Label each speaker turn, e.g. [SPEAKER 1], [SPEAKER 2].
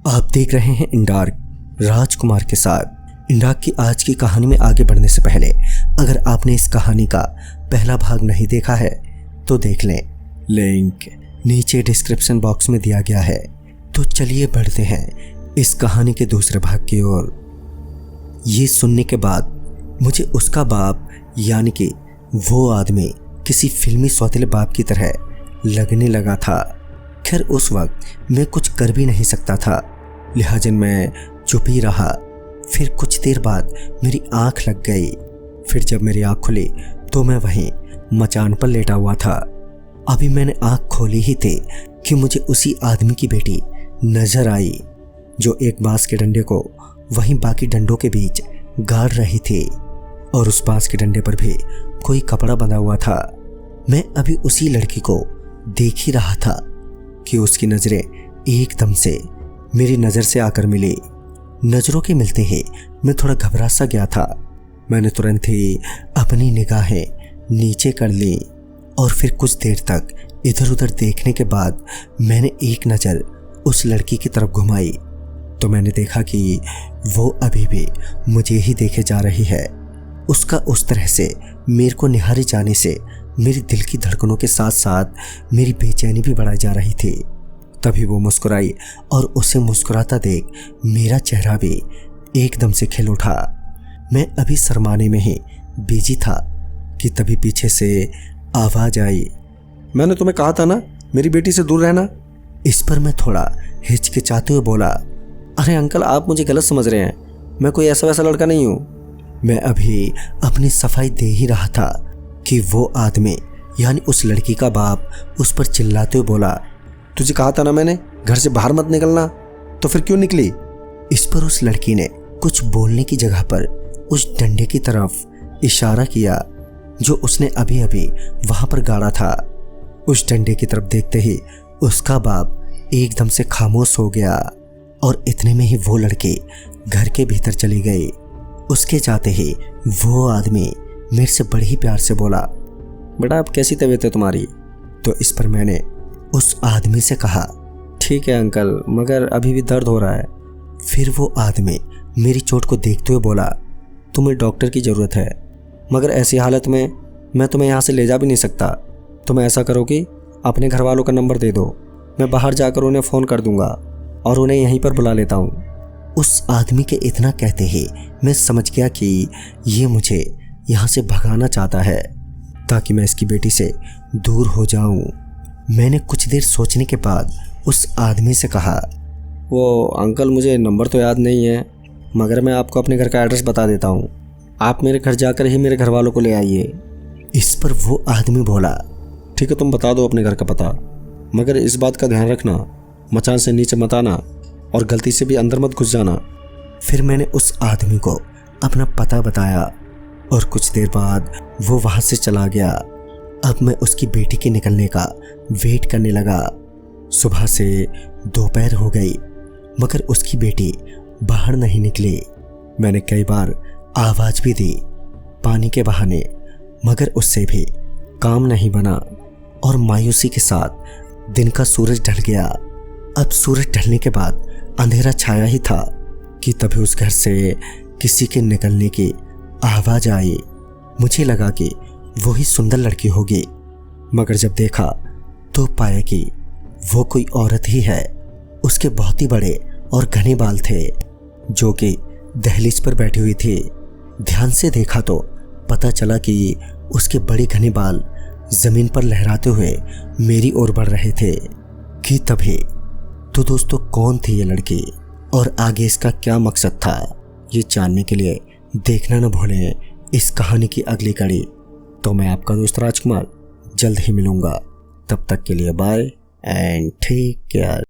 [SPEAKER 1] आप देख रहे हैं इंडार्क राजकुमार के साथ। इंडार्क की आज की कहानी में आगे बढ़ने से पहले अगर आपने इस कहानी का पहला भाग नहीं देखा है तो देख लें, लिंक नीचे डिस्क्रिप्शन बॉक्स में दिया गया है। तो चलिए बढ़ते हैं इस कहानी के दूसरे भाग की ओर। ये सुनने के बाद मुझे उसका बाप यानी कि वो आदमी किसी फिल्मी सौतेले बाप की तरह लगने लगा था। खैर उस वक्त मैं कुछ कर भी नहीं सकता था, लिहाजन मैं चुप ही रहा। फिर कुछ देर बाद मेरी आंख लग गई। फिर जब मेरी आंख खुली तो मैं वहीं मचान पर लेटा हुआ था। अभी मैंने आंख खोली ही थी कि मुझे उसी आदमी की बेटी नजर आई जो एक बांस के डंडे को वहीं बाकी डंडों के बीच गाड़ रही थी और उस बांस के डंडे पर भी कोई कपड़ा बंधा हुआ था। मैं अभी उसी लड़की को देख ही रहा था कि उसकी नजरें एकदम से मेरी नज़र से आकर मिली। नज़रों के मिलते ही मैं थोड़ा घबरा सा गया था। मैंने तुरंत ही अपनी निगाहें नीचे कर ली और फिर कुछ देर तक इधर उधर देखने के बाद मैंने एक नज़र उस लड़की की तरफ घुमाई तो मैंने देखा कि वो अभी भी मुझे ही देखे जा रही है। उसका उस तरह से मेरे को निहारे जाने से मेरी दिल की धड़कनों के साथ साथ मेरी बेचैनी भी बढ़ाई जा रही थी। तभी वो मुस्कुराई और उसे मुस्कुराता देख मेरा चेहरा भी एकदम से खिल उठा। मैं अभी शर्माने में ही बिजी था कि तभी पीछे से आवाज आई,
[SPEAKER 2] मैंने तुम्हें कहा था ना मेरी बेटी से दूर रहना।
[SPEAKER 1] इस पर मैं थोड़ा हिचकिचाते हुए बोला,
[SPEAKER 2] अरे अंकल आप मुझे गलत समझ रहे हैं, मैं कोई ऐसा वैसा लड़का नहीं हूँ।
[SPEAKER 1] मैं अभी अपनी सफाई दे ही रहा था कि वो आदमी यानी उस लड़की का बाप उस पर चिल्लाते हुए बोला,
[SPEAKER 2] तुझे कहा था ना मैंने घर से बाहर मत निकलना, तो फिर क्यों निकली।
[SPEAKER 1] इस पर उस लड़की ने कुछ बोलने की जगह पर उस डंडे की तरफ इशारा किया जो उसने अभी अभी वहां पर गाड़ा था। उस डंडे की तरफ देखते ही उसका बाप एकदम से खामोश हो गया और इतने में ही वो लड़की घर के भीतर चली गई। उसके जाते ही वो आदमी मेरे से बड़े ही प्यार से बोला,
[SPEAKER 2] बेटा अब कैसी तबीयत है तुम्हारी।
[SPEAKER 1] तो इस पर मैंने उस आदमी से कहा,
[SPEAKER 2] ठीक है अंकल मगर अभी भी दर्द हो रहा है।
[SPEAKER 1] फिर वो आदमी मेरी चोट को देखते हुए बोला,
[SPEAKER 2] तुम्हें डॉक्टर की ज़रूरत है मगर ऐसी हालत में मैं तुम्हें यहाँ से ले जा भी नहीं सकता। तुम ऐसा करो कि अपने घर वालों का नंबर दे दो, मैं बाहर जाकर उन्हें फ़ोन कर दूँगा और उन्हें यहीं पर बुला लेता हूँ।
[SPEAKER 1] उस आदमी के इतना कहते ही मैं समझ गया कि ये मुझे यहाँ से भगाना चाहता है ताकि मैं इसकी बेटी से दूर हो जाऊँ। मैंने कुछ देर सोचने के बाद उस आदमी से कहा,
[SPEAKER 2] वो अंकल मुझे नंबर तो याद नहीं है मगर मैं आपको अपने घर का एड्रेस बता देता हूँ, आप मेरे घर जाकर ही मेरे घर वालों को ले आइए।
[SPEAKER 1] इस पर वो आदमी बोला,
[SPEAKER 2] ठीक है तुम बता दो अपने घर का पता, मगर इस बात का ध्यान रखना मचान से नीचे मत आना और गलती से भी अंदर मत घुस जाना।
[SPEAKER 1] फिर मैंने उस आदमी को अपना पता बताया और कुछ देर बाद वो वहाँ से चला गया। अब मैं उसकी बेटी के निकलने का वेट करने लगा। सुबह से दोपहर हो गई मगर उसकी बेटी बाहर नहीं निकली। मैंने कई बार आवाज़ भी दी पानी के बहाने मगर उससे भी काम नहीं बना और मायूसी के साथ दिन का सूरज ढल गया। अब सूरज ढलने के बाद अंधेरा छाया ही था कि तभी उस घर से किसी के निकलने की आवाज़ आई। मुझे लगा कि वो ही सुंदर लड़की होगी मगर जब देखा तो पाया कि वो कोई औरत ही है। उसके बहुत ही बड़े और घने बाल थे जो कि दहलीज पर बैठी हुई थी। ध्यान से देखा तो पता चला कि उसके बड़े घने बाल जमीन पर लहराते हुए मेरी ओर बढ़ रहे थे कि तभी तो दोस्तों कौन थी ये लड़की और आगे इसका क्या मकसद था, ये जानने के लिए देखना न भूलें इस कहानी की अगली कड़ी। तो मैं आपका दोस्त राजकुमार जल्द ही मिलूंगा, तब तक के लिए बाय एंड टेक केयर।